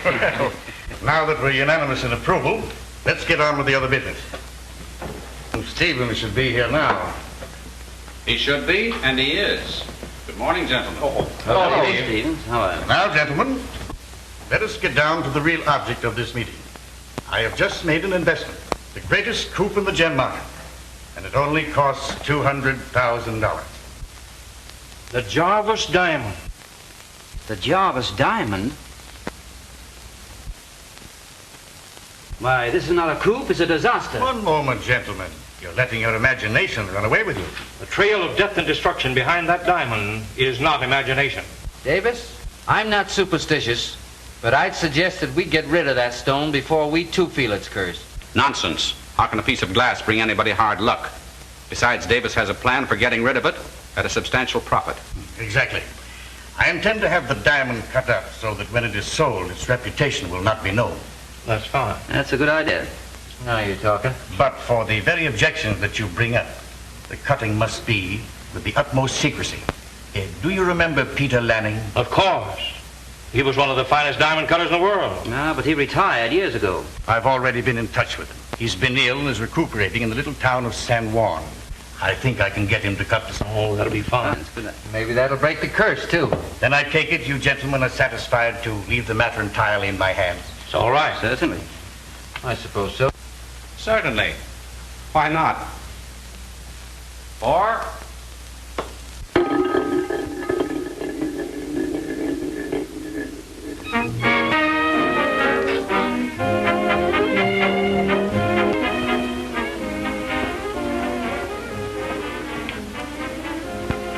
Well, now that we're unanimous in approval, let's get on with the other business. Stephen should be here now. He should be, and he is. Good morning, gentlemen. Hello, Stephen. How are you? Now, gentlemen, let us get down to the real object of this meeting. I have just made an investment, the greatest coup in the gem market, and it only costs $200,000. The Jarvis diamond. The Jarvis diamond? Why, this is not a coup, it's a disaster. One moment, gentlemen. You're letting your imagination run away with you. The trail of death and destruction behind that diamond is not imagination. Davis, I'm not superstitious, but I'd suggest that we get rid of that stone before we too feel its curse. Nonsense. How can a piece of glass bring anybody hard luck? Besides, Davis has a plan for getting rid of it at a substantial profit. Exactly. I intend to have the diamond cut up so that when it is sold, its reputation will not be known. That's fine. That's a good idea. Now you're talking. But for the very objections that you bring up, the cutting must be with the utmost secrecy. Do you remember Peter Lanning? Of course. He was one of the finest diamond cutters in the world. No, but he retired years ago. I've already been in touch with him. He's been ill and is recuperating in the little town of San Juan. I think I can get him to cut the... Oh, that'll be fine. Maybe that'll break the curse, too. Then I take it you gentlemen are satisfied to leave the matter entirely in my hands. It's all right. Certainly. I suppose so. Certainly. Why not? Or...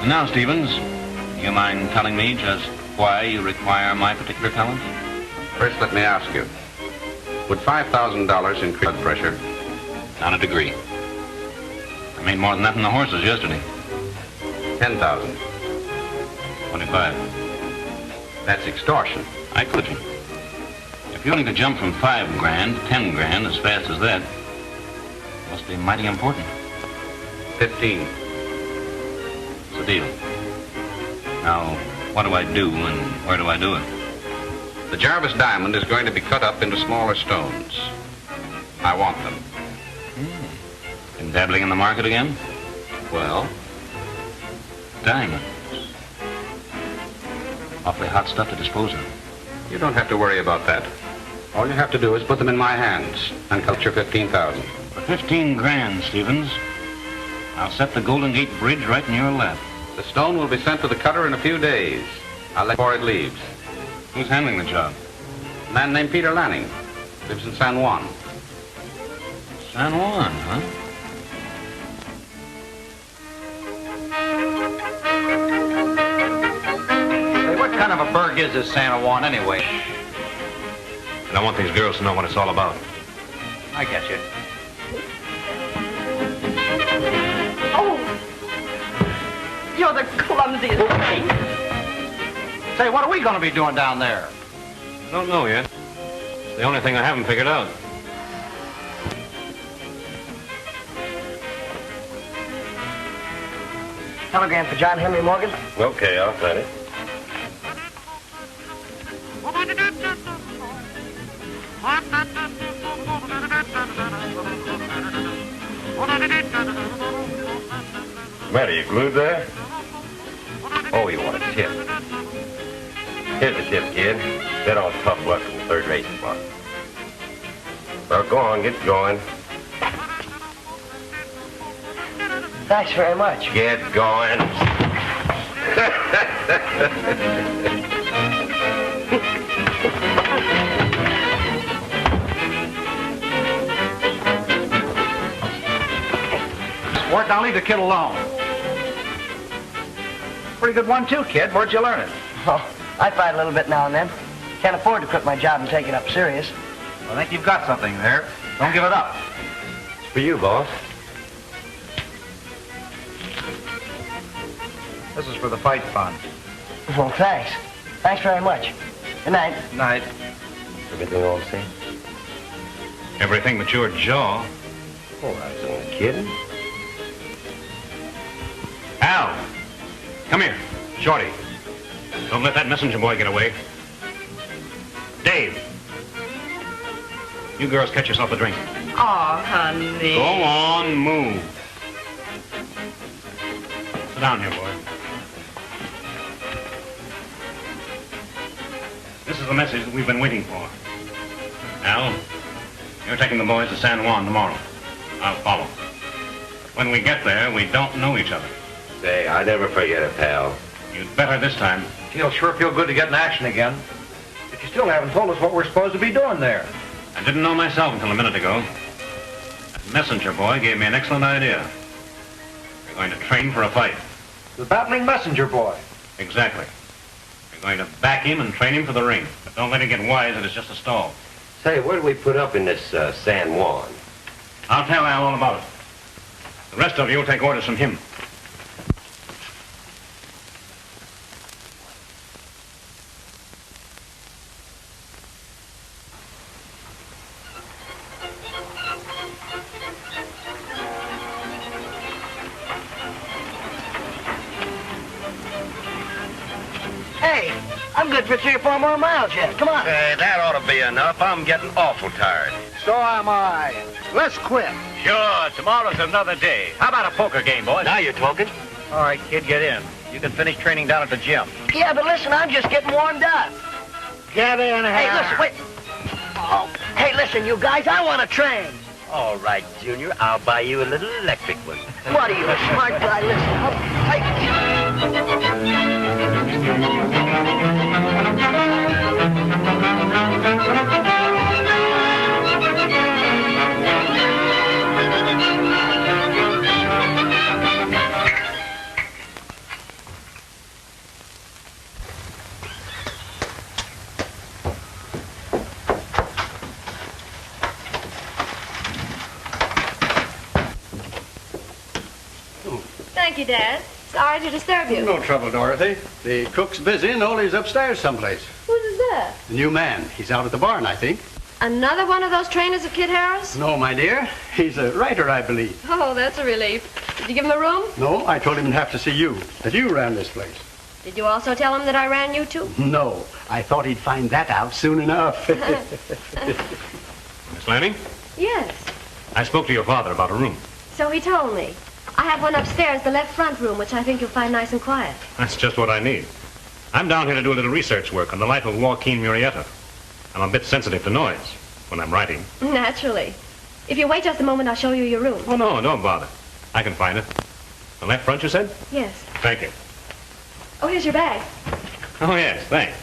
Now, Stevens, do you mind telling me just why you require my particular talent? First, let me ask you. Would $5,000 increase blood pressure? Not a degree. I made more than that in the horses yesterday. 10,000. 25. That's extortion. I couldn't. If you're only to jump from 5 grand to 10 grand as fast as that, it must be mighty important. 15. It's a deal. Now, what do I do and where do I do it? The Jarvis diamond is going to be cut up into smaller stones. I want them. And dabbling in the market again? Well, Diamonds. Awfully hot stuff to dispose of. you don't have to worry about that. All you have to do is put them in my hands and cut your 15,000. For 15 grand, Stevens, I'll set the Golden Gate Bridge right in your lap. The stone will be sent to the cutter in a few days. I'll let before it leaves. Who's handling the job? A man named Peter Lanning. Lives in San Juan. San Juan, huh? Hey, what kind of a burg is this San Juan anyway? And I want these girls to know what it's all about. I get you. Oh! You're the clumsiest thing. Say, what are we going to be doing down there? Don't know yet. It's the only thing I haven't figured out. Telegram for John Henry Morgan. Okay, I'll sign it. Matter, you glued there? Oh, you want a tip? Here's the tip, kid. That all tough luck from the third race spot. Well, go on, get going. Thanks very much. Get going. Sport, now leave the kid alone. Pretty good one, too, kid. Where'd you learn it? Oh, I fight a little bit now and then. Can't afford to quit my job and take it up serious. I think you've got something there. Don't give it up. It's for you, boss. This is for the fight fund. Well, thanks. Thanks very much. Good night. Night. Everything all the same? Everything but your jaw. Oh, I was only kidding. Al! Come here. Shorty. Don't let that messenger boy get away. Dave. You girls catch yourself a drink. Oh, honey. Go on, move. Sit down here, boy. This is the message that we've been waiting for. Al, you're taking the boys to San Juan tomorrow. I'll follow. When we get there, we don't know each other. Say, I never forget it, pal. You'd better this time. It'll sure feel good to get in action again. But you still haven't told us what we're supposed to be doing there. I didn't know myself until a minute ago. That messenger boy gave me an excellent idea. We're going to train for a fight. The battling messenger boy. Exactly. We're going to back him and train him for the ring. But don't let him get wise that it's just a stall. Say, where do we put up in this San Juan? I'll tell Al all about it. The rest of you will take orders from him. Hey, I'm good for 3 or 4 more miles yet. Come on. Hey, that ought to be enough. I'm getting awful tired. So am I. Let's quit. Sure, tomorrow's another day. How about a poker game, boys? Now you're talking. All right, kid, get in. You can finish training down at the gym. Yeah, but listen, I'm just getting warmed up. Get in here. Hey, listen, wait. Oh, hey, listen, you guys, I want to train. All right, Junior. I'll buy you a little electric one. What are you, a smart guy? Listen, Thank you, Dad. Sorry to disturb you. No trouble, Dorothy. The cook's busy and Ole's upstairs someplace. Who's that? The new man. He's out at the barn, I think. Another one of those trainers of Kid Harris? No, my dear. He's a writer, I believe. Oh, that's a relief. Did you give him a room? No, I told him he'd have to see you, that you ran this place. Did you also tell him that I ran you too? No, I thought he'd find that out soon enough. Miss Lanning, Yes. I spoke to your father about a room. So he told me. I have one upstairs, the left front room, which I think you'll find nice and quiet. That's just what I need. I'm down here to do a little research work on the life of Joaquin Murrieta. I'm a bit sensitive to noise when I'm writing. Naturally. If you wait just a moment, I'll show you your room. Oh, no, don't bother. I can find it. The left front, you said? Yes. Thank you. Oh, here's your bag. Oh, yes, thanks.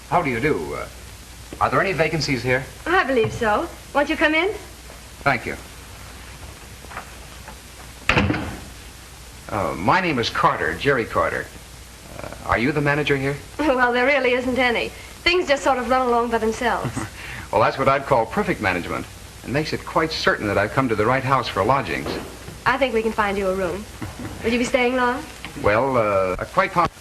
How do you do? Are there any vacancies here? I believe so. Won't you come in? Thank you. My name is Carter, Jerry Carter. Are you the manager here? Well, there really isn't any. Things just sort of run along by themselves. Well, that's what I'd call perfect management. It makes it quite certain that I've come to the right house for lodgings. I think we can find you a room. Will you be staying long? Well, quite possibly.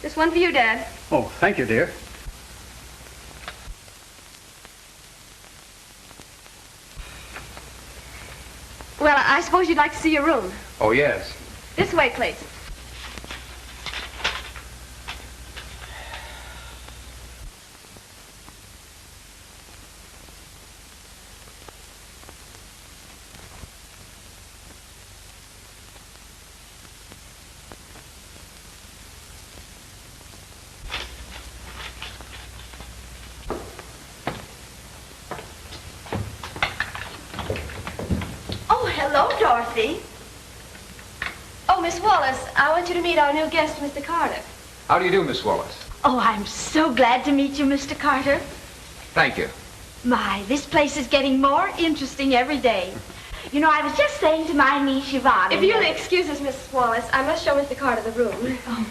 Just one for you, Dad. Oh, thank you, dear. Well, I suppose you'd like to see your room. Oh, yes. This way, please. Hello, Dorothy. Oh, Miss Wallace, I want you to meet our new guest, Mr. Carter. How do you do, Miss Wallace? Oh, I'm so glad to meet you, Mr. Carter. Thank you. My, this place is getting more interesting every day. You know, I was just saying to my niece, Yvonne... If you'll excuse us, Miss Wallace, I must show Mr. Carter the room. Oh,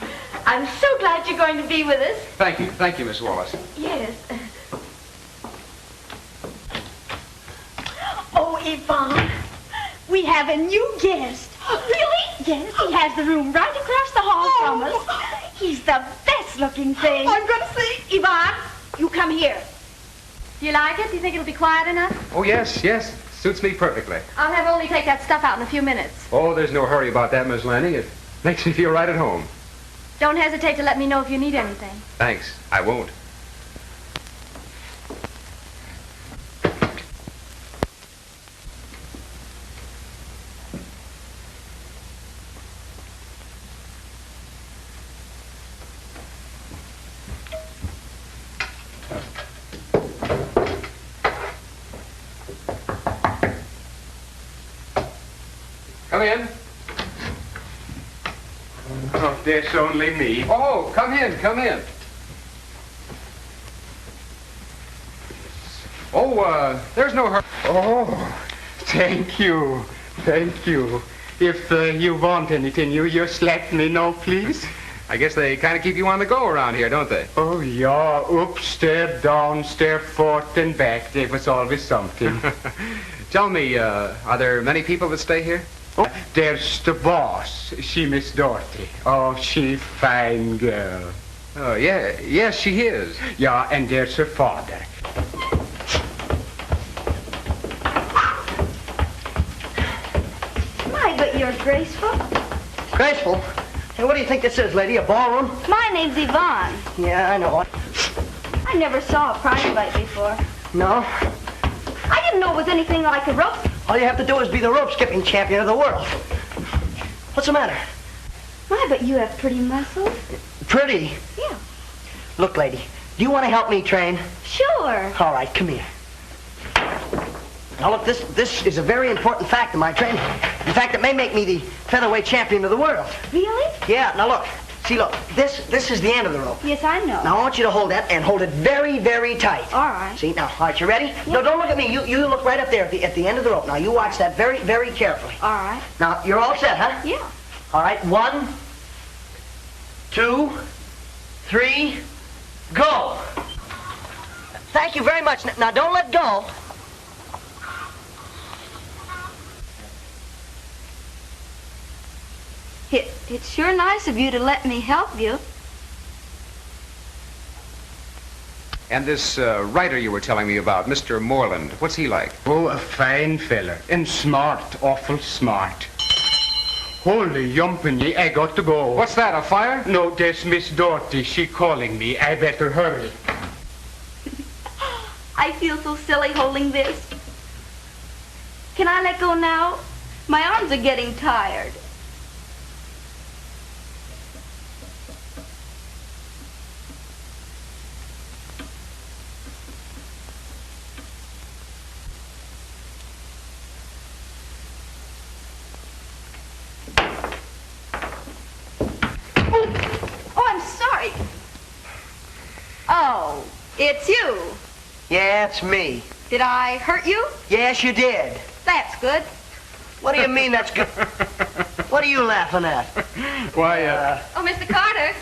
I'm so glad you're going to be with us. Thank you. Thank you, Miss Wallace. Yes. Oh, Yvonne, We have a new guest. Really? Yes, he has the room right across the hall from us. He's the best looking thing. I'm going to see. Yvonne, you come here. Do you like it? Do you think it'll be quiet enough? Oh, yes, yes. Suits me perfectly. I'll have Ole take that stuff out in a few minutes. Oh, there's no hurry about that, Miss Lanning. It makes me feel right at home. Don't hesitate to let me know if you need anything. Thanks. I won't. Come in. Oh, there's only me. Oh, come in, come in. Oh, there's no hurry. Oh, thank you. Thank you. If you want anything, you just let me know, please. I guess they kind of keep you on the go around here, don't they? Oh, yeah. Upstairs, downstairs, forth and back. There was always something. Tell me, are there many people that stay here? Oh, there's the boss. She Miss Dorothy. Oh, she fine girl. Oh, yeah. Yes, she is. Yeah, and there's her father. My, but you're graceful. Graceful? Hey, what do you think this is, lady? A ballroom? My name's Yvonne. Yeah, I know. I never saw a prize fight before. No? I didn't know it was anything like a rope. All you have to do is be the rope skipping champion of the world. What's the matter? My, but you have pretty muscles. Pretty? Yeah. Look, lady, do you want to help me train? Sure. All right, come here. Now, look, this is a very important fact in my training. In fact, it may make me the featherweight champion of the world. Really? Yeah, now look. See, look, this is the end of the rope. Yes, I know. Now, I want you to hold that and hold it very, very tight. All right. See, now, all right, you ready? No, don't look at me. You look right up there at the end of the rope. Now, you watch that very, very carefully. All right. Now, you're all set, huh? Yeah. All right, 1, 2, 3, go. Thank you very much. Now, don't let go. It's sure nice of you to let me help you. And this writer you were telling me about, Mr. Moreland, what's he like? Oh, a fine feller. And smart, awful smart. Holy yumpany, I got to go. What's that, a fire? No, there's Miss Dorothy. She calling me. I better hurry. I feel so silly holding this. Can I let go now? My arms are getting tired. Oh, it's you. Yeah, it's me. Did I hurt you? Yes, you did. That's good. What do you mean that's good? What are you laughing at? Why, Oh, Mr. Carter,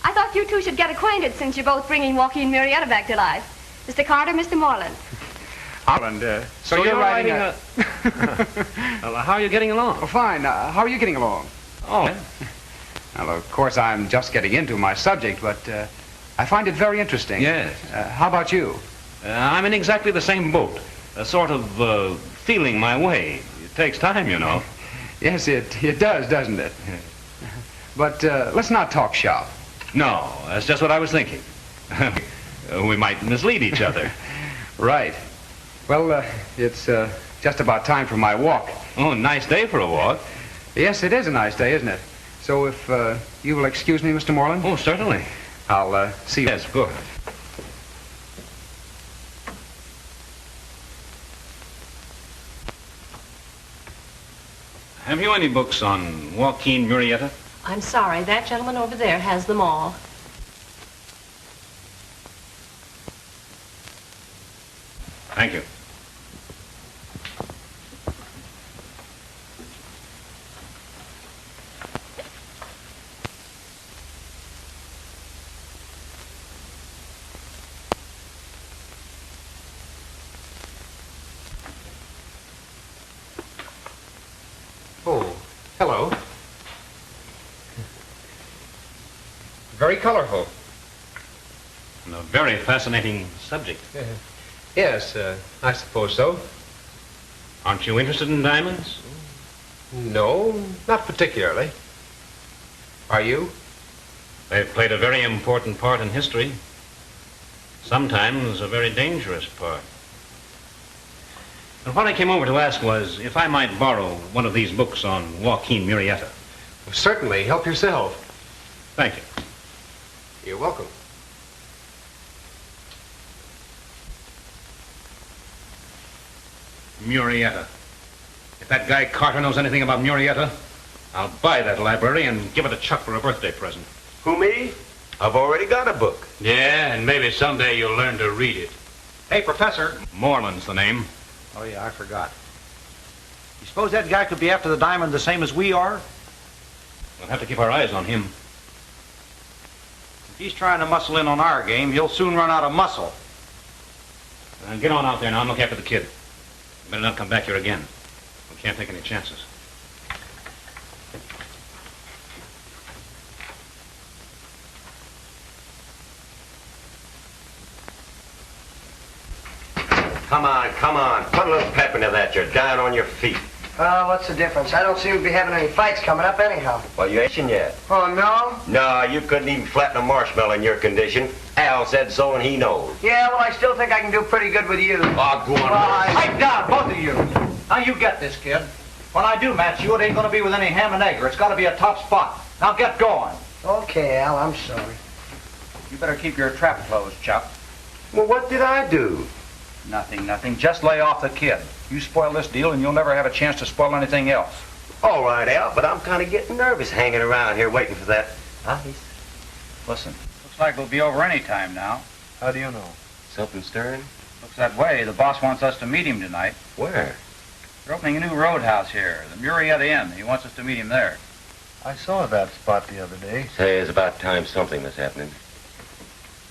I thought you two should get acquainted since you're both bringing Joaquin Murrieta back to life. Mr. Carter, Mr. Moreland. Moreland, so you're writing a... Well, how are you getting along? Oh, fine. How are you getting along? Oh. Well, of course, I'm just getting into my subject, but I find it very interesting. Yes. How about you? I'm in exactly the same boat. Sort of feeling my way. It takes time, you know. Yes, it does, doesn't it? But let's not talk shop. No, that's just what I was thinking. We might mislead each other. Right. Well, it's just about time for my walk. Oh, nice day for a walk. Yes, it is a nice day, isn't it? So if you will excuse me, Mr. Moreland. Oh, certainly. I'll see you. Yes, good. Have you any books on Joaquin Murrieta? I'm sorry, that gentleman over there has them all. Thank you. Hello. Very colorful. And a very fascinating subject. Yes, I suppose so. Aren't you interested in diamonds? No, not particularly. Are you? They've played a very important part in history. Sometimes a very dangerous part. And what I came over to ask was if I might borrow one of these books on Joaquin Murrieta. Certainly. Help yourself. Thank you. You're welcome. Murrieta. If that guy Carter knows anything about Murrieta, I'll buy that library and give it to Chuck for a birthday present. Who, me? I've already got a book. Yeah, and maybe someday you'll learn to read it. Hey, Professor. Moreland's the name. Oh, yeah, I forgot. You suppose that guy could be after the diamond the same as we are? We'll have to keep our eyes on him. If he's trying to muscle in on our game, he'll soon run out of muscle. Get on out there now and look after the kid. You better not come back here again. We can't take any chances. Come on. Put a little pep into that. You're down on your feet. What's the difference? I don't seem to be having any fights coming up anyhow. Well, you ain't yet. Oh, no? No, you couldn't even flatten a marshmallow in your condition. Al said so, and he knows. Yeah, well, I still think I can do pretty good with you. Oh, go on. Pipe down, both of you. Now, you get this, kid. When I do match you, it ain't going to be with any ham and egg. It's got to be a top spot. Now, get going. Okay, Al, I'm sorry. You better keep your trap closed, Chuck. Well, what did I do? Nothing. Just lay off the kid. You spoil this deal, and you'll never have a chance to spoil anything else. All right, Al, but I'm kind of getting nervous hanging around here waiting for that ice. Listen, looks like it'll be over any time now. How do you know? Something stirring? Looks that way. The boss wants us to meet him tonight. Where? They're opening a new roadhouse here, the Murrieta Inn. He wants us to meet him there. I saw that spot the other day. Say, it's about time something was happening.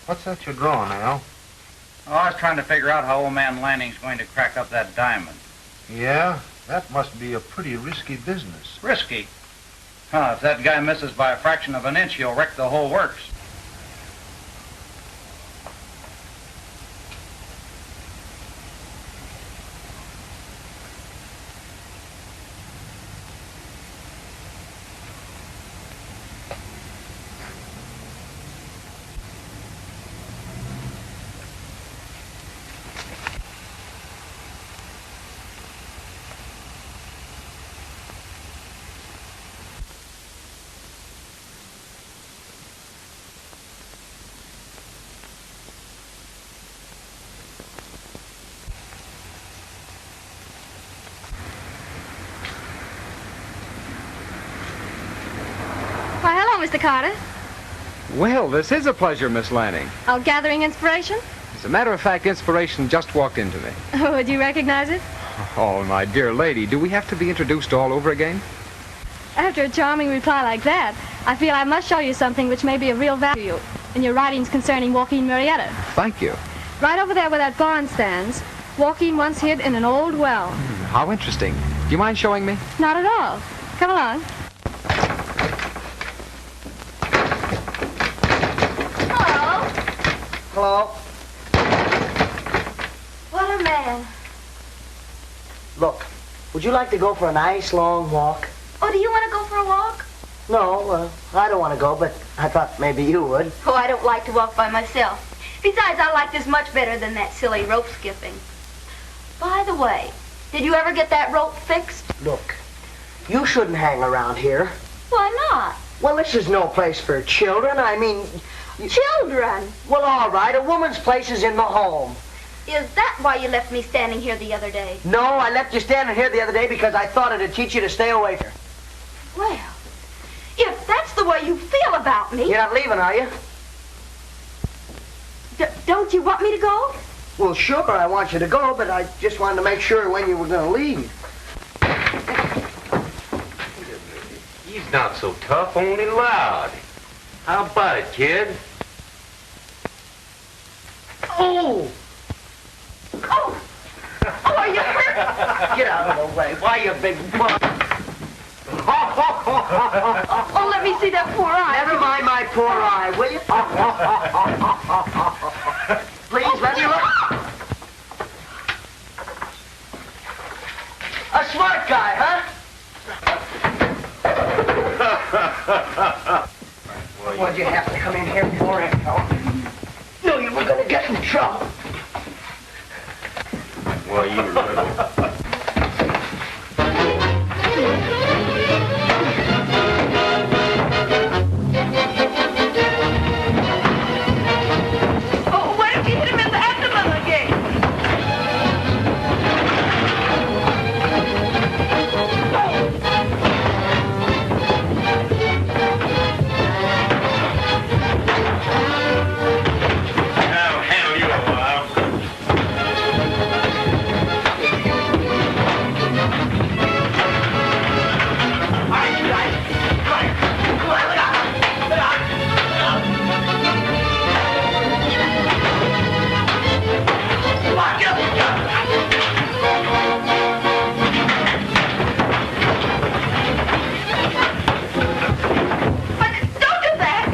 What's that you're drawing, Al? Oh, I was trying to figure out how old man Lanning's going to crack up that diamond. Yeah? That must be a pretty risky business. Risky? Huh, if that guy misses by a fraction of an inch, he'll wreck the whole works. Why, hello, Mr. Carter. Well, this is a pleasure, Miss Lanning. Out gathering inspiration? As a matter of fact, inspiration just walked into me. Oh, would you recognize it? Oh, my dear lady, do we have to be introduced all over again? After a charming reply like that, I feel I must show you something which may be of real value to you in your writings concerning Joaquin Murrieta. Thank you. Right over there where that barn stands, Joaquin once hid in an old well. How interesting. Do you mind showing me? Not at all. Come along. Hello? What a man. Look, would you like to go for a nice long walk? Oh, do you want to go for a walk? No, I don't want to go, but I thought maybe you would. Oh, I don't like to walk by myself. Besides, I like this much better than that silly rope skipping. By the way, did you ever get that rope fixed? Look, you shouldn't hang around here. Why not? Well, this is no place for children. I mean... Children? Well, all right, a woman's place is in the home. Is that why you left me standing here the other day? No, I left you standing here the other day because I thought it'd teach you to stay away from her. Well, if that's the way you feel about me... You're not leaving, are you? Don't you want me to go? Well, sure, I want you to go, but I just wanted to make sure when you were going to leave. He's not so tough, only loud. How about it, kid? Oh! Oh! Oh, are you hurt? Get out of the way. Why, you big bum? Oh, let me see that poor eye. Never mind my poor eye, will you? Please, let me look. A smart guy, huh? What'd you have to come in here for, Echo? Knew you were gonna get in trouble. Well, you little... Oh, why don't you hit him in the abdomen again? I'll handle you a while. Don't do that!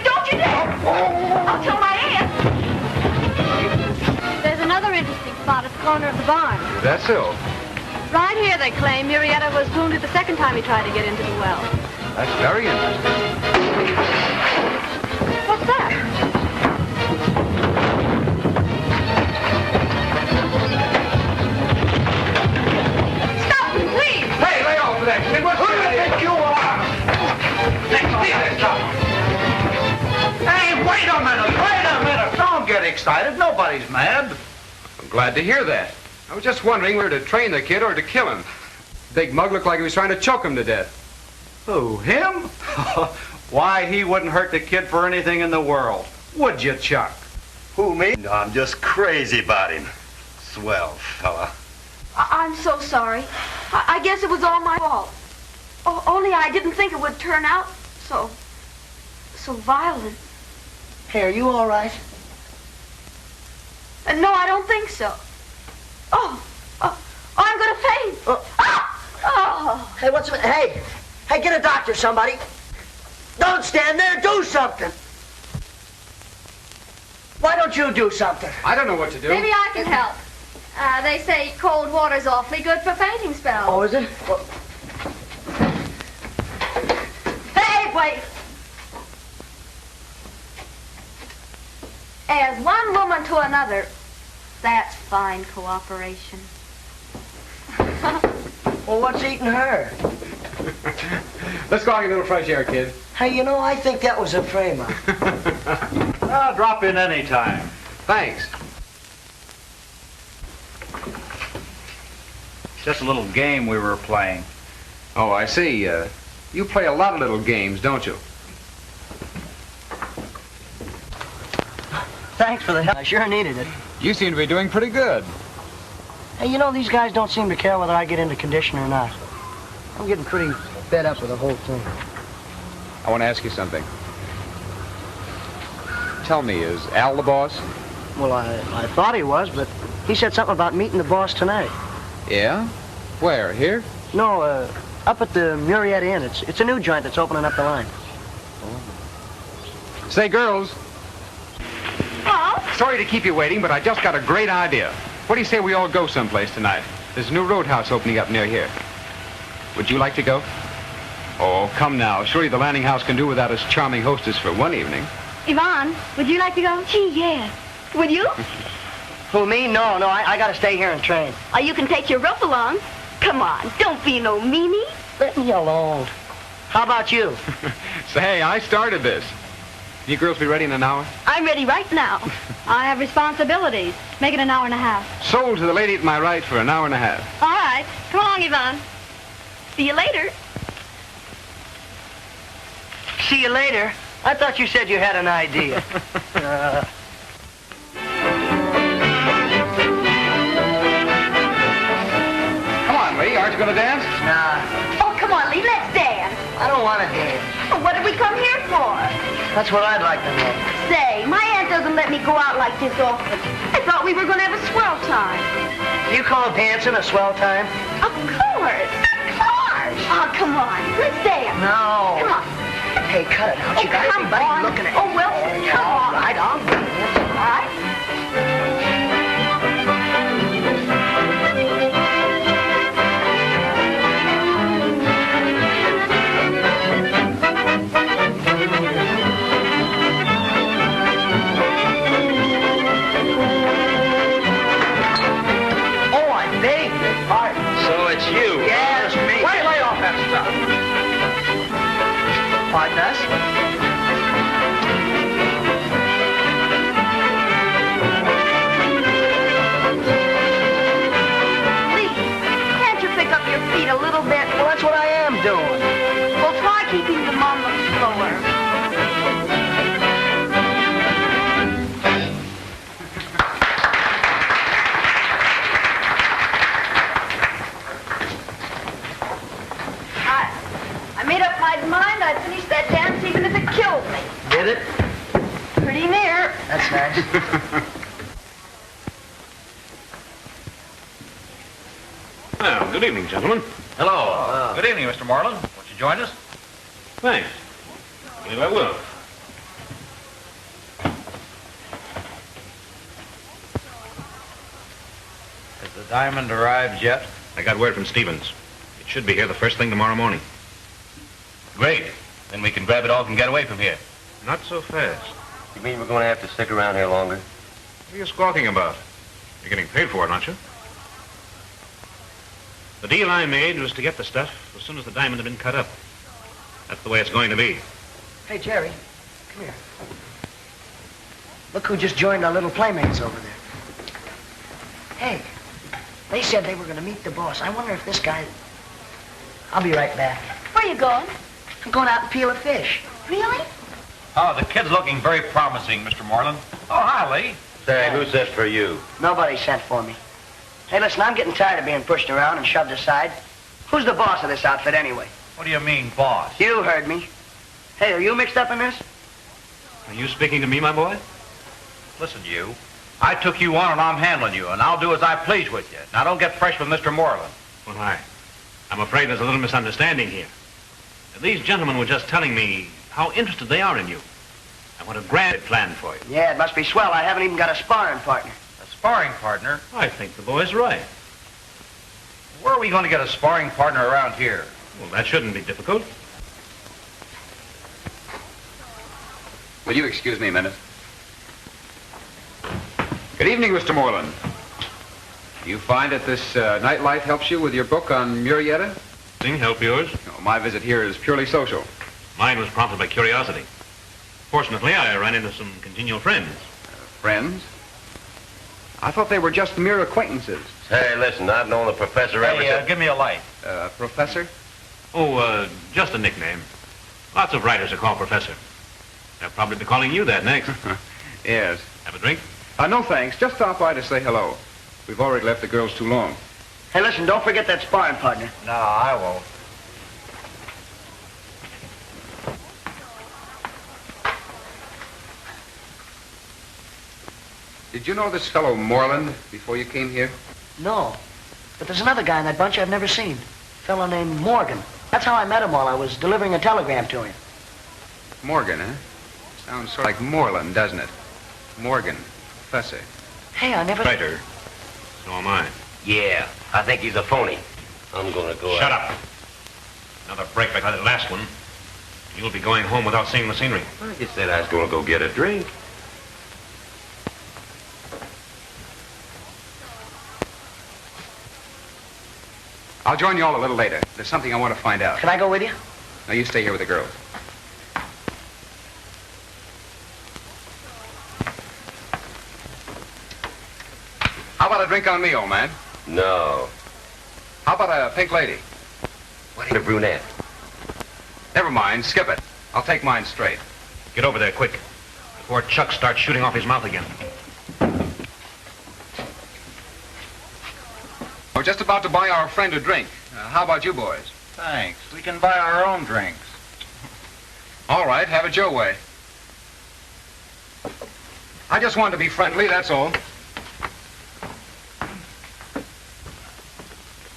Don't you dare! I'll tell my aunt. There's another interesting spot at the corner of the barn. That's so. Right here, they claim Murietta was wounded the second time he tried to get into the well. That's very interesting. What's that? Stop him, please! Hey, lay off of that kid. Who do you think you are? Hey, wait a minute. Don't get excited. Nobody's mad. I'm glad to hear that. I was just wondering whether to train the kid or to kill him. Big mug looked like he was trying to choke him to death. Who, him? Why, he wouldn't hurt the kid for anything in the world. Would you, Chuck? Who, me? No, I'm just crazy about him. Swell fella. I'm so sorry. I guess it was all my fault. Only I didn't think it would turn out so violent. Hey, are you all right? No, I don't think so. Oh, I'm gonna faint. Oh. Hey, what's the... Hey, get a doctor, somebody. Don't stand there. Do something. Why don't you do something? I don't know what to do. Maybe I can help. They say cold water's awfully good for fainting spells. Oh, is it? Well, Hey, wait. As one woman to another, that's fine cooperation. well, what's eating her? Let's go out and get a little fresh air, kid. Hey, you know, I think that was a frame-up. Drop in any time. Thanks. Just a little game we were playing. Oh, I see. You play a lot of little games, don't you? Thanks for the help. I sure needed it. You seem to be doing pretty good. Hey, you know, these guys don't seem to care whether I get into condition or not. I'm getting pretty fed up with the whole thing. I want to ask you something. Tell me, is Al the boss? Well, I thought he was, but he said something about meeting the boss tonight. Yeah? Where? Here? No, up at the Murietta Inn. It's a new joint that's opening up the line. Say, girls. Oh? Sorry to keep you waiting, but I just got a great idea. What do you say we all go someplace tonight? There's a new roadhouse opening up near here. Would you like to go? Oh, come now. Surely the landing house can do without its charming hostess for one evening. Yvonne, would you like to go? Gee, yes. Would you? Who, me? No, I gotta stay here and train. Oh, you can take your rope along. Come on, don't be no meanie. Let me alone. How about you? Say, I started this. You girls be ready in an hour? I'm ready right now. I have responsibilities. Make it an hour and a half. Sold to the lady at my right for an hour and a half. All right. Come along, Yvonne. See you later. See you later. I thought you said you had an idea. Come on, Lee. Aren't you going to dance? Nah, Oh, come on, Lee, let's dance. I don't want to dance. Well, what did we come here for? That's what I'd like to know. Say, my aunt doesn't let me go out like this often. I thought we were going to have a swell time. You call dancing a swell time? Of course. Of course. Oh, come on. Let's dance. Hey, cut it out. You got everybody looking at you. Oh, well, come on. All right, I'll do it. All right. Oh, I beg your pardon. So it's you. Yeah, it's me. Wait, lay off that stuff. Pardon us? Please, can't you pick up your feet a little bit? Well, that's what I am doing. Well, try keeping them on the floor. I made up my mind I'd finish that dance even if it killed me. Did it? Pretty near. That's nice. Well, good evening, gentlemen. Hello. Good evening, Mr. Moreland. Won't you join us? Thanks. I believe I will. Has the diamond arrived yet? I got word from Stevens. It should be here the first thing tomorrow morning. Great. Then we can grab it off and get away from here. Not so fast. You mean we're going to have to stick around here longer? What are you squawking about? You're getting paid for it, aren't you? The deal I made was to get the stuff as soon as the diamond had been cut up. That's the way it's going to be. Hey, Jerry, come here. Look who just joined our little playmates over there. Hey, they said they were going to meet the boss. I wonder if this guy... I'll be right back. Where you going? I'm going out and peel a fish. Really? Oh, the kid's looking very promising, Mr. Moreland. Oh, hi, Lee. Say, who sent for you? Nobody sent for me. Hey, listen, I'm getting tired of being pushed around and shoved aside. Who's the boss of this outfit anyway? What do you mean, boss? You heard me. Hey, are you mixed up in this? Are you speaking to me, my boy? Listen, you. I took you on and I'm handling you, and I'll do as I please with you. Now, don't get fresh with Mr. Moreland. Well, I'm afraid there's a little misunderstanding here. These gentlemen were just telling me how interested they are in you. And what a grand plan for you. Yeah, it must be swell. I haven't even got a sparring partner. A sparring partner? I think the boy's right. Where are we going to get a sparring partner around here? Well, that shouldn't be difficult. Will you excuse me a minute? Good evening, Mr. Moreland. Do you find that this nightlife helps you with your book on Murrieta? Help yours? No, my visit here is purely social. Mine was prompted by curiosity. Fortunately, I ran into some congenial friends. Friends? I thought they were just mere acquaintances. Hey, listen, I've known the professor ever since... Give me a light. Professor? Oh, just a nickname. Lots of writers are called Professor. They'll probably be calling you that next. Yes. Have a drink? No, thanks. Just stop by to say hello. We've already left the girls too long. Hey, listen, don't forget that sparring partner. No, I won't. Did you know this fellow Moreland before you came here? No. But there's another guy in that bunch I've never seen. A fellow named Morgan. That's how I met him while I was delivering a telegram to him. Morgan, huh? Sounds sort of like Moreland, doesn't it? Morgan, professor. Hey, I never... Writer. So am I. Yeah, I think he's a phony. I'm going to go Shut up. Another break like that last one. You'll be going home without seeing the scenery. I just said I was going to go get a drink. I'll join you all a little later. There's something I want to find out. Can I go with you? No, you stay here with the girls. How about a drink on me, old man? No. How about a pink lady? What a brunette. Never mind, skip it. I'll take mine straight. Get over there, quick. Before Chuck starts shooting off his mouth again. We're just about to buy our friend a drink. How about you boys? Thanks. We can buy our own drinks. All right, have it your way. I just wanted to be friendly, that's all.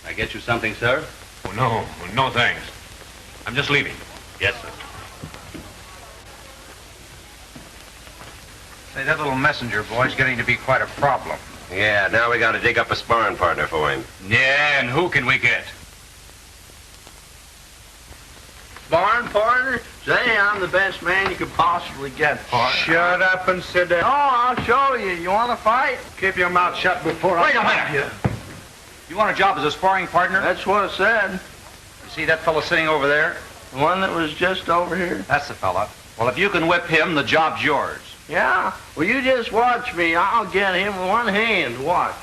I get you something, sir? Oh, no, thanks. I'm just leaving. Yes, sir. Say, that little messenger boy's getting to be quite a problem. Yeah, now we gotta dig up a sparring partner for him. Yeah, and who can we get? Sparring partner? Say, I'm the best man you could possibly get, partner. Shut up and sit down. Oh, I'll show you. You want to fight? Keep your mouth shut before Wait a minute. You want a job as a sparring partner? That's what I said. You see that fellow sitting over there? The one that was just over here? That's the fella. Well, if you can whip him, the job's yours. Yeah? Well, you just watch me. I'll get him with one hand. Watch.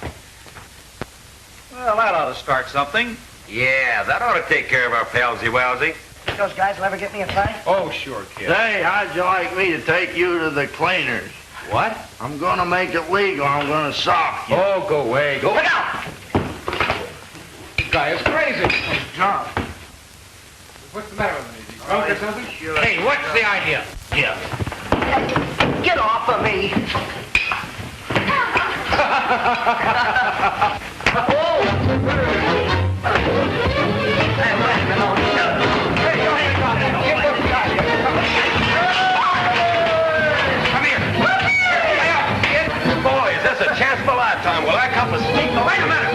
Well, that ought to start something. Yeah, that ought to take care of our palsy-walsy. Think those guys will ever get me a fight? Oh, sure, kid. Say, how'd you like me to take you to the cleaners? What? I'm gonna make it legal. I'm gonna sock you. Oh, go away. Go. Look out! This guy is crazy. John. What's the matter with me? Is he drunk or something? Hey, what's the idea? Yeah. Get off of me! Boy, is this a chance of a lifetime? Will I come with sneak? Oh, wait a minute!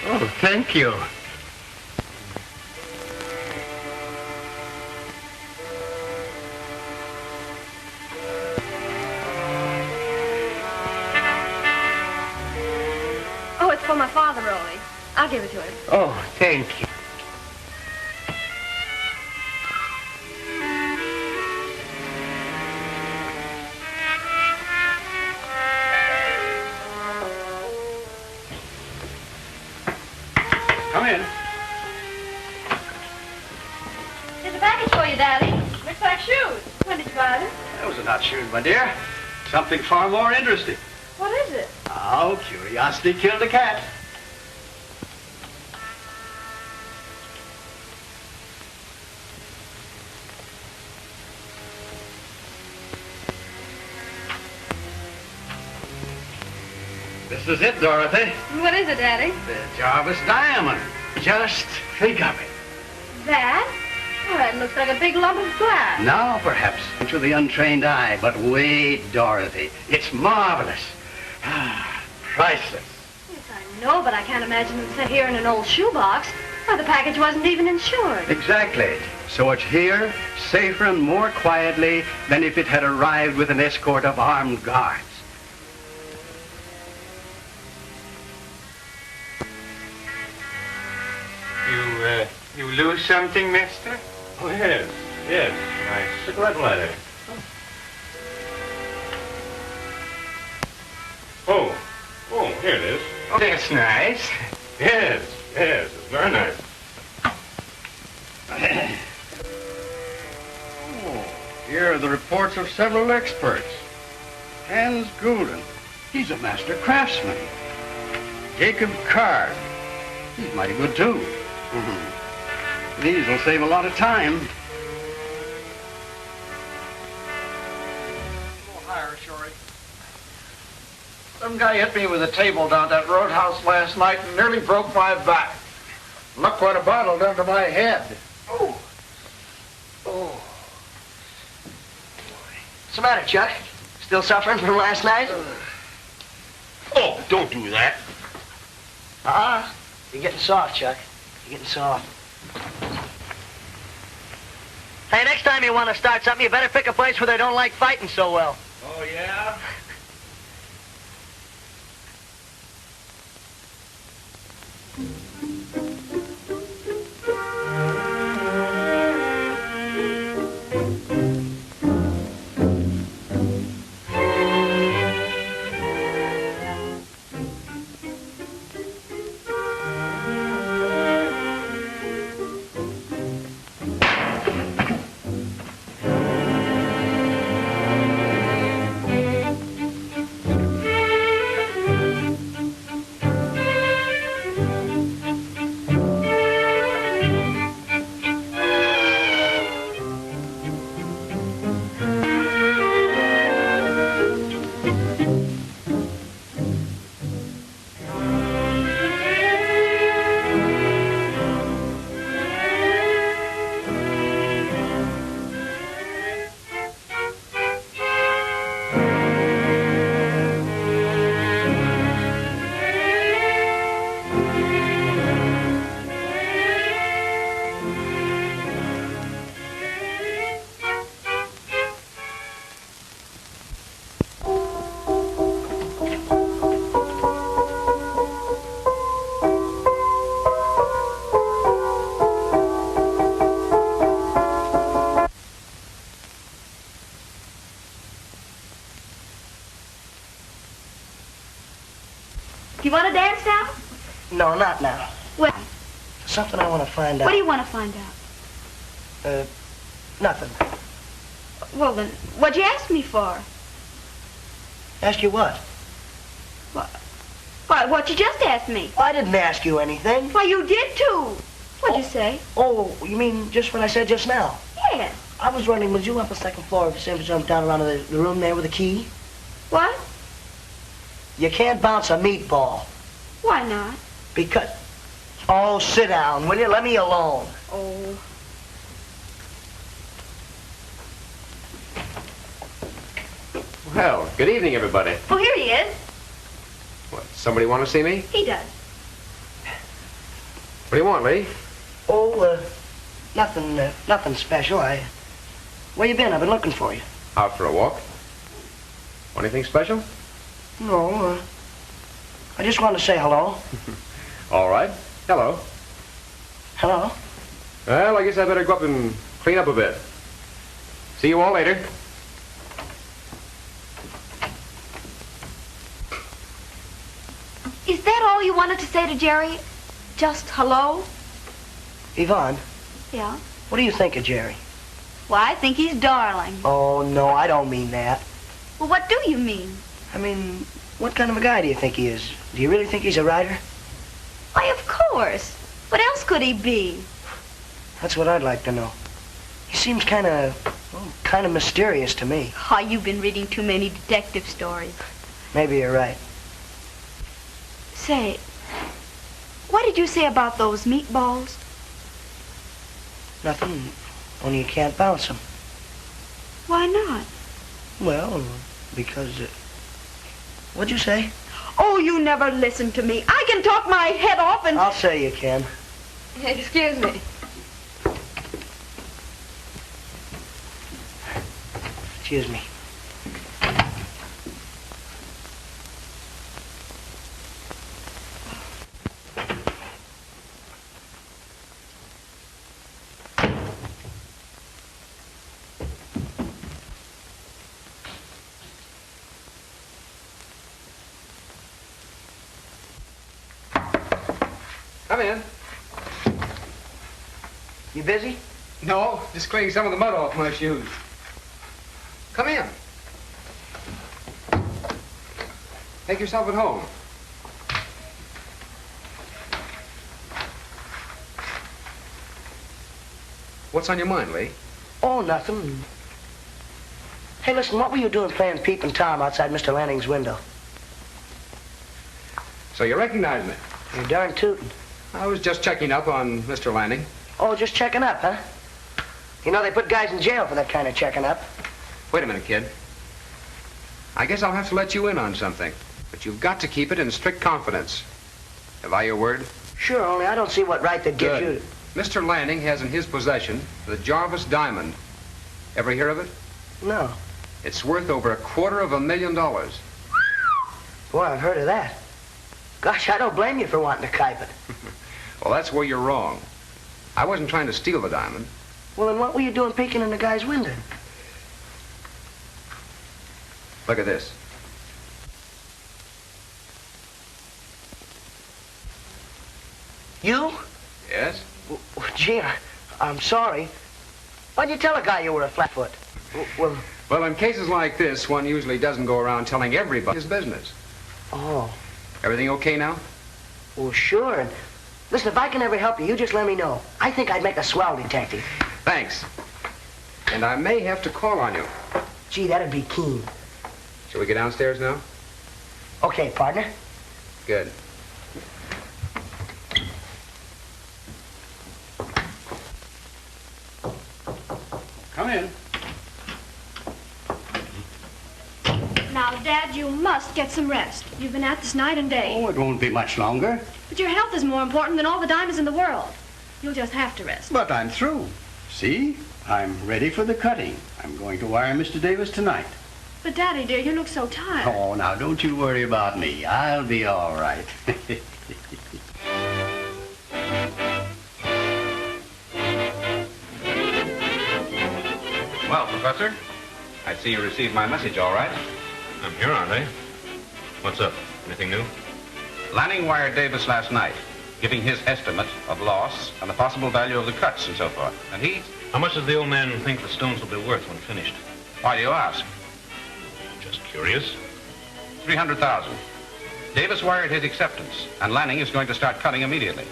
Oh, thank you. Oh, it's for my father, Rolly. I'll give it to him. Oh, thank you. Come in. Here's a package for you, Daddy. Looks like shoes. When did you buy them? Those are not shoes, my dear. Something far more interesting. What is it? Oh, curiosity killed a cat. This is it, Dorothy. What is it, Daddy? The Jarvis diamond. Just think of it. That? Oh, that looks like a big lump of glass. Now, perhaps, to the untrained eye, but wait, Dorothy. It's marvelous. Priceless. Yes, I know, but I can't imagine it set here in an old shoebox. Why, the package wasn't even insured. Exactly. So it's here, safer and more quietly than if it had arrived with an escort of armed guards. You lose something, mister? Oh, yes. Yes. My cigarette lighter. Oh. Oh, here it is. Oh, that's nice. Yes. Yes. It's very nice. Oh, here are the reports of several experts. Hans Gulden. He's a master craftsman. Jacob Card. He's mighty good, too. These will save a lot of time. Higher, Shorty. Some guy hit me with a table down at that roadhouse last night and nearly broke my back. Look what a bottle done to my head. Oh. What's the matter, Chuck? Still suffering from last night? Oh, Don't do that. You're getting soft, Chuck. You're getting soft. Hey, next time you want to start something, you better pick a place where they don't like fighting so well. Oh, yeah? Do you want to dance now? No, not now. Well, Something I want to find out. what do you want to find out? Nothing. Well, then, what'd you ask me for? Ask you what? Why, what you just asked me. I didn't ask you anything. Why, you did too. What'd you say? Oh, you mean just what I said just now? Yes. I was running with you up the second floor of the San Francisco down around the room there with the key. What? You can't bounce a meatball. Why not? Because... Oh, sit down, will you? Let me alone. Oh. Well, good evening, everybody. Oh, here he is. What, somebody want to see me? He does. What do you want, Lee? Oh, nothing special. Where you been? I've been looking for you. Out for a walk. Want anything special? No, I just wanted to say hello. All right. Hello. Hello? Well, I guess I better go up and clean up a bit. See you all later. Is that all you wanted to say to Jerry? Just hello? Yvonne, Yeah. what do you think of Jerry? Why, I think he's darling. Oh, no, I don't mean that. Well, what do you mean? I mean, what kind of a guy do you think he is? Do you really think he's a writer? Why, of course. What else could he be? That's what I'd like to know. He seems kind of mysterious to me. Oh, you've been reading too many detective stories. Maybe you're right. Say, what did you say about those meatballs? Nothing, only you can't bounce them. Why not? Well, because... what'd you say? Oh, you never listen to me. I can talk my head off and... I'll say you can. Excuse me. Excuse me. Come in. You busy? No, just cleaning some of the mud off my shoes. Come in. Make yourself at home. What's on your mind, Lee? Oh, nothing. Hey, listen, what were you doing playing Peep and Tom outside Mr. Lanning's window? So you recognize me? You're darn tootin'. I was just checking up on Mr. Lanning. Oh, just checking up, huh? You know, they put guys in jail for that kind of checking up. Wait a minute, kid. I guess I'll have to let you in on something. But you've got to keep it in strict confidence. Have I your word? Sure, only I don't see what right that gives Good. you... Mr. Lanning has in his possession the Jarvis diamond. Ever hear of it? No. It's worth over $250,000. Boy, I've heard of that. Gosh, I don't blame you for wanting to keep it. Well, that's where you're wrong. I wasn't trying to steal the diamond. Well, then what were you doing peeking in the guy's window? Look at this. You? Yes? Gee, I'm sorry. Why'd you tell a guy you were a flatfoot? Well, in cases like this, one usually doesn't go around telling everybody his business. Oh. Everything okay now? Well, sure. And listen, if I can ever help you, you just let me know. I think I'd make a swell detective. Thanks. And I may have to call on you. Gee, that'd be keen. Shall we get downstairs now? Okay, partner. Good. Come in. Now, Dad, you must get some rest. You've been at this night and day. Oh, it won't be much longer. But your health is more important than all the diamonds in the world. You'll just have to rest. But I'm through. See? I'm ready for the cutting. I'm going to wire Mr. Davis tonight. But, Daddy, dear, you look so tired. Oh, now, don't you worry about me. I'll be all right. Well, Professor, I see you received my message all right. I'm here, aren't I? What's up? Anything new? Lanning wired Davis last night, giving his estimate of loss and the possible value of the cuts and so forth. And he... How much does the old man think the stones will be worth when finished? Why do you ask? Just curious. 300,000. Davis wired his acceptance, and Lanning is going to start cutting immediately.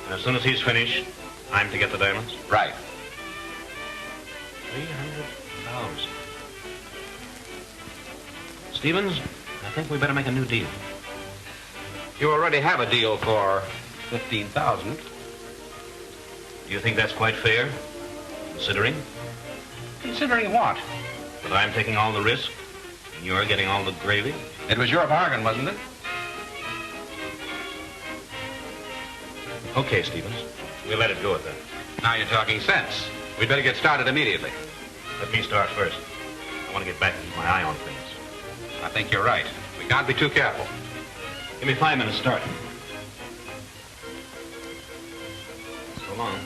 And as soon as he's finished, I'm to get the diamonds? Right. 300,000. Stevens, I think we better make a new deal. You already have a deal for 15,000. Do you think that's quite fair, considering? Considering what? That I'm taking all the risk, and you're getting all the gravy? It was your bargain, wasn't it? Okay, Stevens. We'll let it go at that. Now you're talking sense. We'd better get started immediately. Let me start first. I want to get back and keep my eye on things. I think you're right. We can't be too careful. Give me 5 minutes start. So long.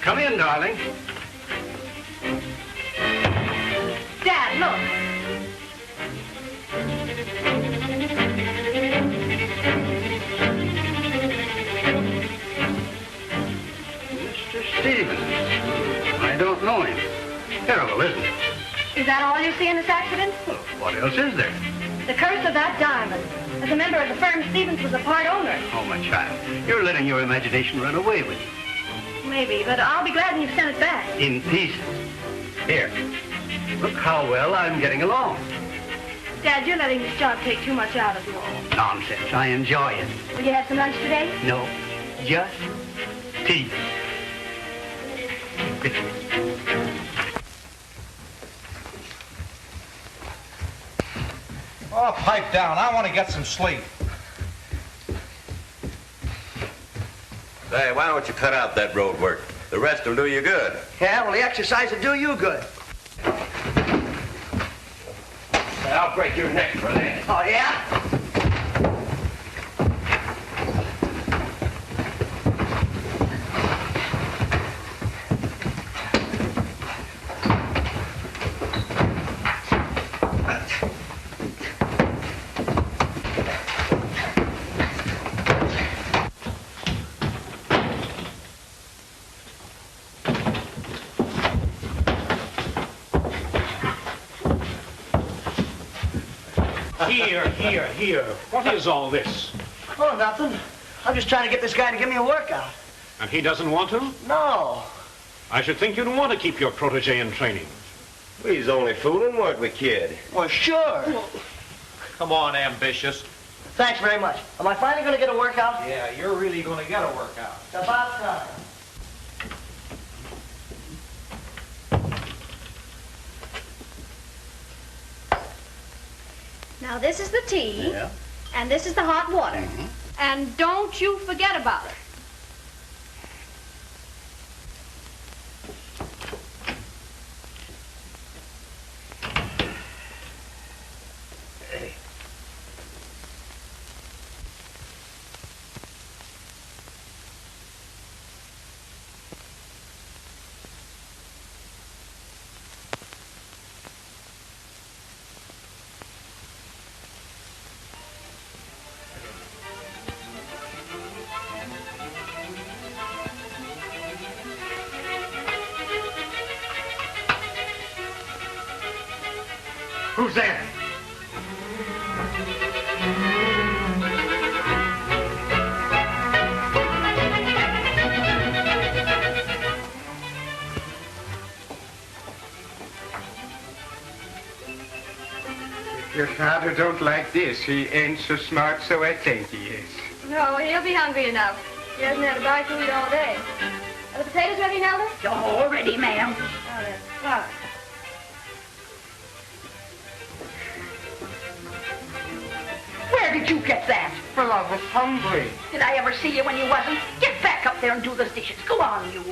Come in, darling. Dad, look. Mr. Stevens. I don't know him. Terrible, isn't it? Is that all you see in this accident? Well, what else is there? The curse of that diamond. As a member of the firm, Stevens was a part owner. Oh, my child. You're letting your imagination run away with you. Maybe, but I'll be glad when you've sent it back. In pieces. Here. Look how well I'm getting along. Dad, you're letting this job take too much out of you. Nonsense. I enjoy it. Will you have some lunch today? No. Just tea. Oh, pipe down. I want to get some sleep. Say, why don't you cut out that road work? The rest will do you good. Yeah, well, the exercise will do you good. I'll break your neck for that. Oh, yeah? Here. What is all this? Oh, nothing. I'm just trying to get this guy to give me a workout. And he doesn't want to? No. I should think you'd want to keep your protege in training. He's only fooling, weren't we, kid? Well, sure. Come on, ambitious. Thanks very much. Am I finally going to get a workout? Yeah, you're really going to get a workout. It's about time. Now, this is the tea. Yeah. And this is the hot water. Mm-hmm. And don't you forget about it. Who's there? Your father don't like this. He ain't so smart, so I think he is. No, he'll be hungry enough. He hasn't had a bite to eat all day. Are the potatoes ready, Nelda? All ready, ma'am. Oh, that's fine. Where did you get that? Well, I was hungry. Did I ever see you when you wasn't? Get back up there and do those dishes. Go on, you.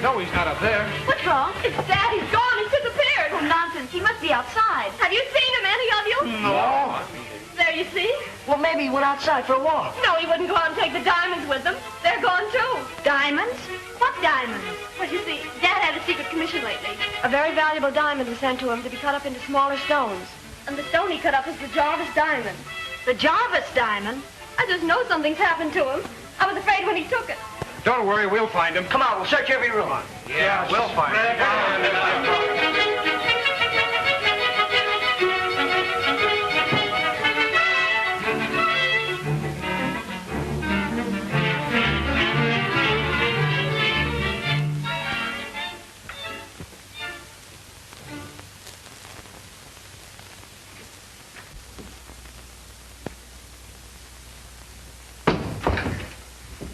No, he's not up there. What's wrong? It's Dad. He's gone. He's disappeared. Oh, nonsense. He must be outside. Have you seen him, any of you? No. There you see. Well, maybe he went outside for a walk. No, he wouldn't go out and take the diamonds with them. They're gone, too. Diamonds? What diamonds? Well, you see, Dad had a secret commission lately. A very valuable diamond was sent to him to be cut up into smaller stones. And the stone he cut up is the Jarvis diamond. The Jarvis diamond? I just know something's happened to him. I was afraid when he took it. Don't worry, we'll find him. Come on, we'll search every room. Yeah, we'll find him.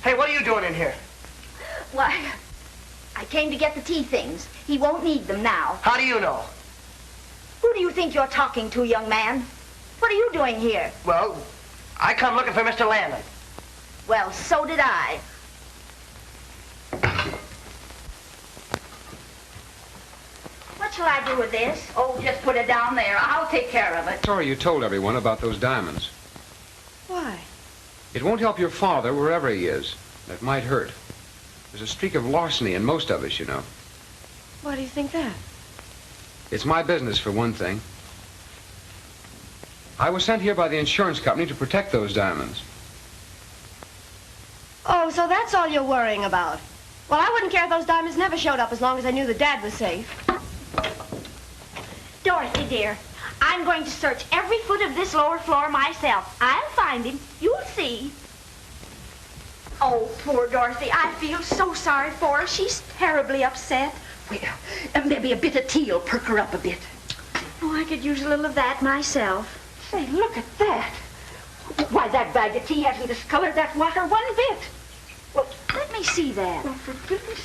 Hey, what are you doing in here? Why, I came to get the tea things. He won't need them now. How do you know? Who do you think you're talking to, young man? What are you doing here? Well, I come looking for Mr. Landon. Well, so did I. What shall I do with this? Oh, just put it down there. I'll take care of it. Sorry you told everyone about those diamonds. Why? It won't help your father wherever he is. That might hurt. There's a streak of larceny in most of us, you know. Why do you think that? It's my business, for one thing. I was sent here by the insurance company to protect those diamonds. Oh, so that's all you're worrying about. Well, I wouldn't care if those diamonds never showed up as long as I knew that Dad was safe. Dorothy, dear, I'm going to search every foot of this lower floor myself. I'll find him. You'll see. Oh, poor Dorothy. I feel so sorry for her. She's terribly upset. Well, maybe a bit of tea will perk her up a bit. Oh, I could use a little of that myself. Say, look at that. Why, that bag of tea hasn't discolored that water one bit. Well, let me see that. Oh, for goodness.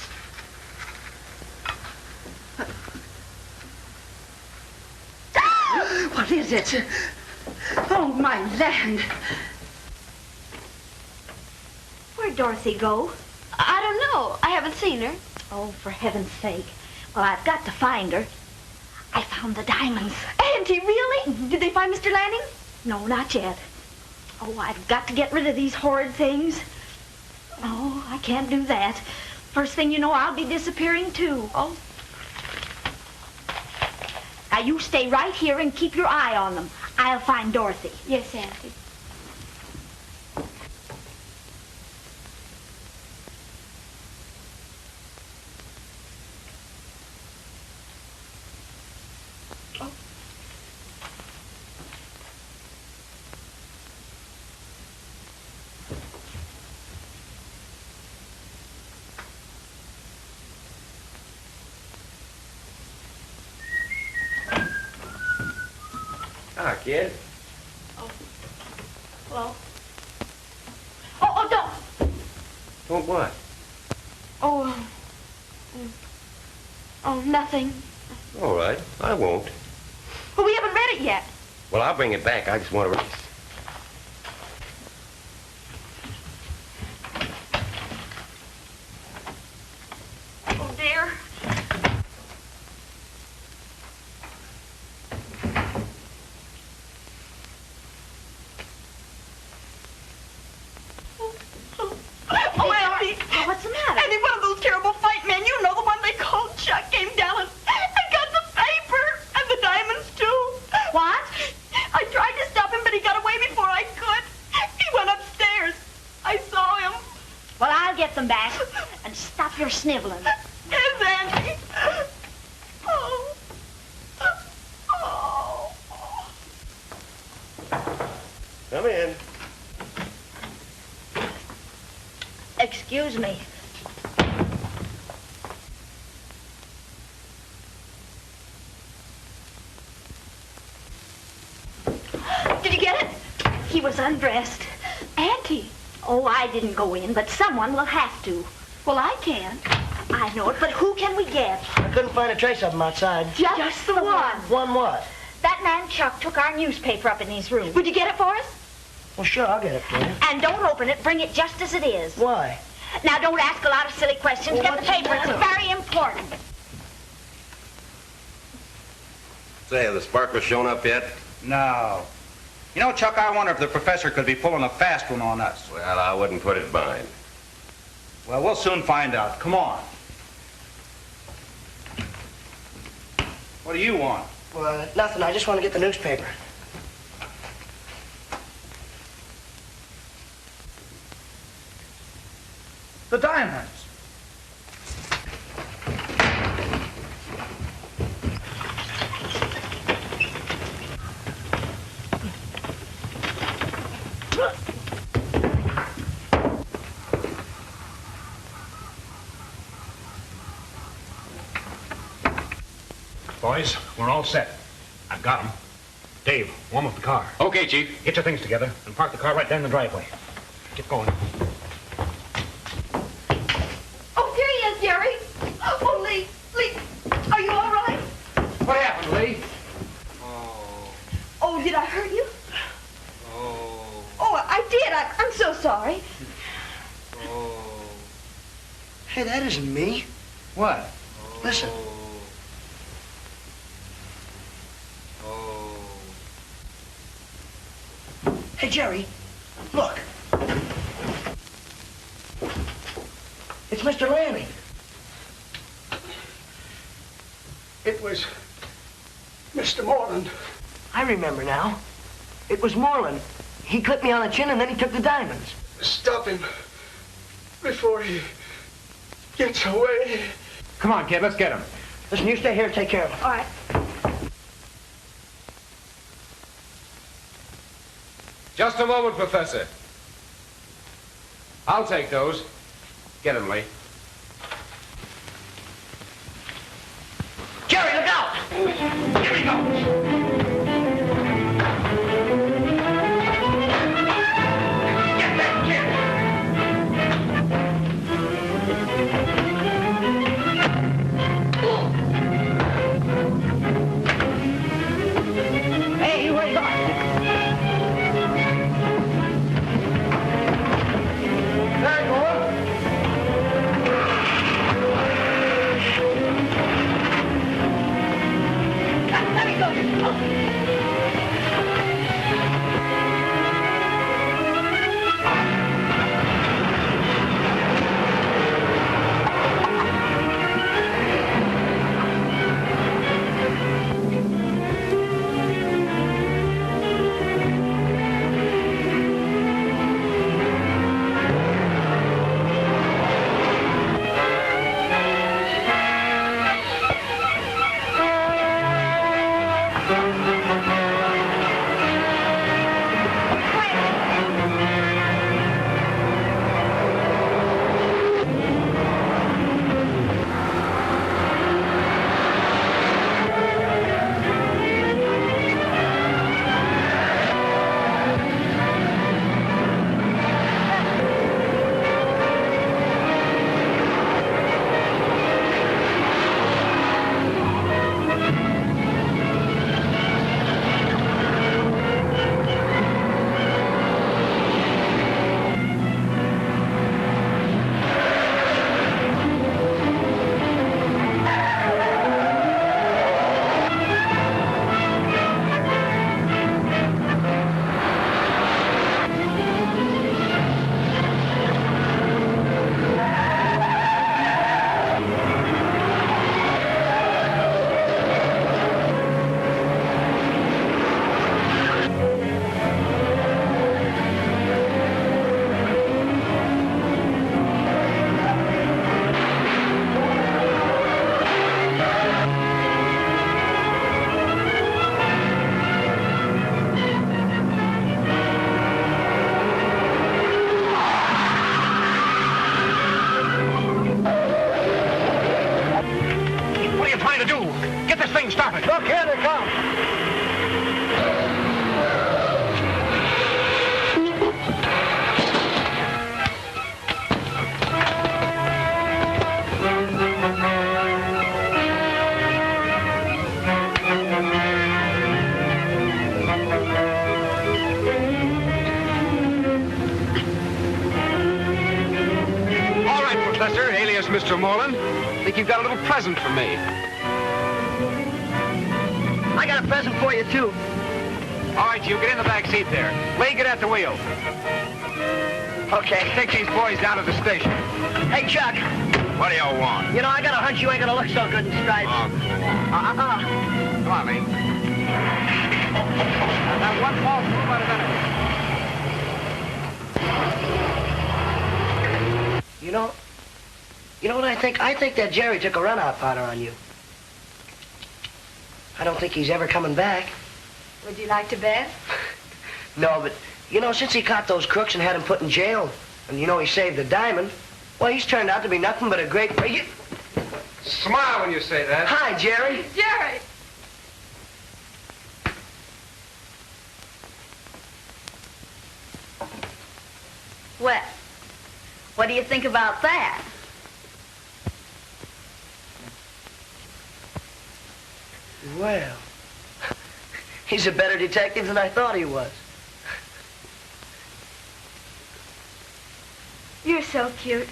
What is it? Oh, my land. Where'd Dorothy go? I don't know. I haven't seen her. Oh, for heaven's sake. Well, I've got to find her. I found the diamonds. Auntie, really? Did they find Mr. Lanning? No, not yet. Oh, I've got to get rid of these horrid things. Oh, I can't do that. First thing you know, I'll be disappearing, too. Oh. Now, you stay right here and keep your eye on them. I'll find Dorothy. Yes, Auntie. Ah, kid. Hello? Oh, don't. Don't what? Oh, nothing. All right, I won't. Well, we haven't read it yet. Well, I'll bring it back. I just want to... Oh, dear. Oh, Auntie. What's the matter? Auntie, one of those terrible fight men, you know, the one they called Chuck, came down and got the paper and the diamonds, too. What? I tried to stop him, but he got away before I could. He went upstairs. I saw him. Well, I'll get them back. And stop your sniveling. Yes, Auntie. Oh. Oh. Come in. Excuse me. Did you get it? He was undressed. Auntie. Oh, I didn't go in, but someone will have to. Well, I can. I know it, but who can we get? I couldn't find a trace of them outside. Just the one. One what? That man Chuck took our newspaper up in his room. Would you get it for us? Well, sure, I'll get it for you. And don't open it. Bring it just as it is. Why? Now, don't ask a lot of silly questions. Well, Get the what's paper. the It's matter? very important. Say, have the sparklers shown up yet? No. You know, Chuck, I wonder if the professor could be pulling a fast one on us. Well, I wouldn't put it by him. Well, we'll soon find out. Come on. What do you want? Well, nothing. I just want to get the newspaper. The diamonds. Boys, we're all set. I've got them. Dave, warm up the car. Okay, Chief. Get your things together and park the car right down the driveway. Get going. Oh, here he is, Jerry. Oh, Lee. Lee, are you all right? What happened, Lee? Oh, did I hurt you? Oh, I did. I'm so sorry. Hey, that isn't me. What? Listen. Hey, Jerry, look. It's Mr. Lanning. It was Mr. Moreland. I remember now. It was Moreland. He clipped me on the chin and then he took the diamonds. Stop him before he gets away. Come on, kid, let's get him. Listen, you stay here and take care of him. All right. Just a moment, Professor. I'll take those. Get him, Lee. Jerry, look out! Here he goes. Get that kid! Mr. Moreland. I think you've got a little present for me. I got a present for you, too. All right, you get in the back seat there. Lee, get at the wheel. Okay. Take these boys down to the station. Hey, Chuck. What do you want? You know, I got a hunch you ain't gonna look so good in stripes. Oh, Come on, Lee. Now, one false move at a minute. You know what I think? I think that Jerry took a run-out powder on you. I don't think he's ever coming back. Would you like to bet? No, but, you know, since he caught those crooks and had them put in jail, and, you know, he saved the diamond, well, he's turned out to be nothing but a great... Smile when you say that. Hi, Jerry. Jerry! Well, what do you think about that? Well, he's a better detective than I thought he was. You're so cute.